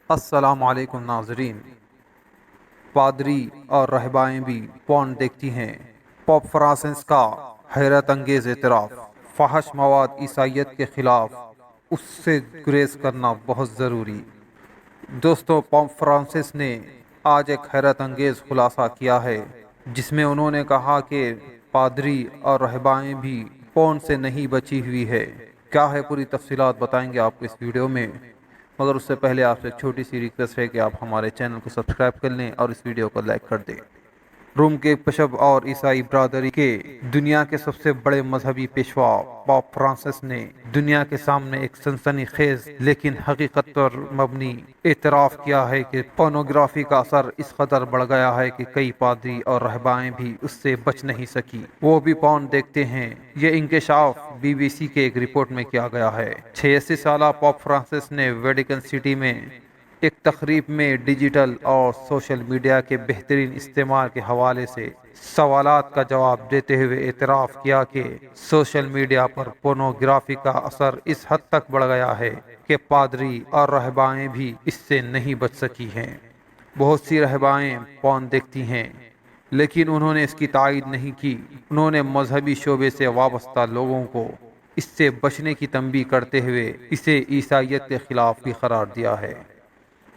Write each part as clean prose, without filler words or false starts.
السلام علیکم ناظرین۔ پادری اور رہبائیں بھی پون دیکھتی ہیں۔ پوپ فرانسس کا حیرت انگیز اعتراف، فحش مواد عیسائیت کے خلاف، اس سے گریز کرنا بہت ضروری۔ دوستو، پوپ فرانسس نے آج ایک حیرت انگیز خلاصہ کیا ہے، جس میں انہوں نے کہا کہ پادری اور رہبائیں بھی پون سے نہیں بچی ہوئی ہے۔ کیا ہے پوری تفصیلات بتائیں گے آپ کو اس ویڈیو میں، مگر اس سے پہلے آپ سے ایک چھوٹی سی ریکویسٹ ہے کہ آپ ہمارے چینل کو سبسکرائب کر لیں اور اس ویڈیو کو لائک کر دیں۔ روم کے بشپ اور عیسائی برادری کے دنیا کے سب سے بڑے مذہبی پیشوا پوپ فرانسس نے دنیا کے سامنے ایک سنسنی خیز لیکن حقیقت پر مبنی اعتراف کیا ہے کہ پورنوگرافی کا اثر اس قدر بڑھ گیا ہے کہ کئی پادری اور رہبائیں بھی اس سے بچ نہیں سکی، وہ بھی پورن دیکھتے ہیں۔ یہ انکشاف BBC کے ایک رپورٹ میں کیا گیا ہے۔ 86 سالہ پوپ فرانسس نے ویٹیکن سٹی میں ایک تقریب میں ڈیجیٹل اور سوشل میڈیا کے بہترین استعمال کے حوالے سے سوالات کا جواب دیتے ہوئے اعتراف کیا کہ سوشل میڈیا پر پورنوگرافی کا اثر اس حد تک بڑھ گیا ہے کہ پادری اور رہبائیں بھی اس سے نہیں بچ سکی ہیں۔ بہت سی رہبائیں پورن دیکھتی ہیں، لیکن انہوں نے اس کی تائید نہیں کی۔ انہوں نے مذہبی شعبے سے وابستہ لوگوں کو اس سے بچنے کی تنبیہ کرتے ہوئے اسے عیسائیت کے خلاف بھی قرار دیا ہے۔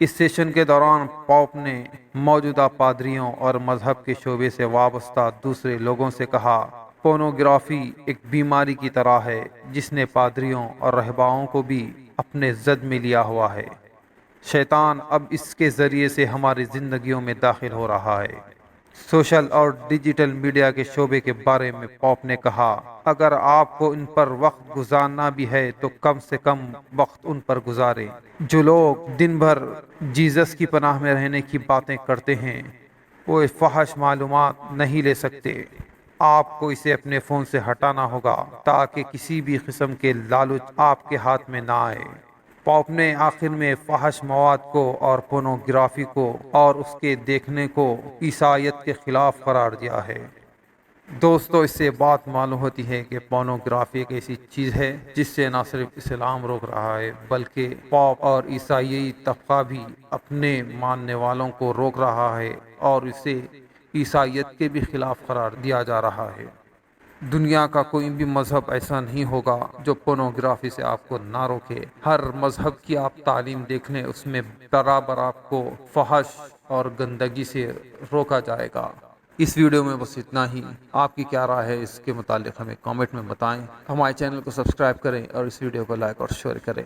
اس سیشن کے دوران پوپ نے موجودہ پادریوں اور مذہب کے شعبے سے وابستہ دوسرے لوگوں سے کہا، پورنوگرافی ایک بیماری کی طرح ہے جس نے پادریوں اور رہباؤں کو بھی اپنے زد میں لیا ہوا ہے۔ شیطان اب اس کے ذریعے سے ہماری زندگیوں میں داخل ہو رہا ہے۔ سوشل اور ڈیجیٹل میڈیا کے شعبے کے بارے میں پوپ نے کہا، اگر آپ کو ان پر وقت گزارنا بھی ہے تو کم سے کم وقت ان پر گزاریں۔ جو لوگ دن بھر جیزس کی پناہ میں رہنے کی باتیں کرتے ہیں، وہ فحش معلومات نہیں لے سکتے۔ آپ کو اسے اپنے فون سے ہٹانا ہوگا تاکہ کسی بھی قسم کے لالچ آپ کے ہاتھ میں نہ آئے۔ پوپ نے آخر میں فحش مواد کو اور پورنوگرافی کو اور اس کے دیکھنے کو عیسائیت کے خلاف قرار دیا ہے۔ دوستو، اس سے بات معلوم ہوتی ہے کہ پورنوگرافی ایک ایسی چیز ہے جس سے نہ صرف اسلام روک رہا ہے بلکہ پوپ اور عیسائی طبقہ بھی اپنے ماننے والوں کو روک رہا ہے اور اسے عیسائیت کے بھی خلاف قرار دیا جا رہا ہے۔ دنیا کا کوئی بھی مذہب ایسا نہیں ہوگا جو پورنوگرافی سے آپ کو نہ روکے۔ ہر مذہب کی آپ تعلیم دیکھ لیں، اس میں برابر آپ کو فحش اور گندگی سے روکا جائے گا۔ اس ویڈیو میں بس اتنا ہی۔ آپ کی کیا رائے ہے اس کے متعلق ہمیں کامنٹ میں بتائیں۔ ہمارے چینل کو سبسکرائب کریں اور اس ویڈیو کو لائک اور شیئر کریں۔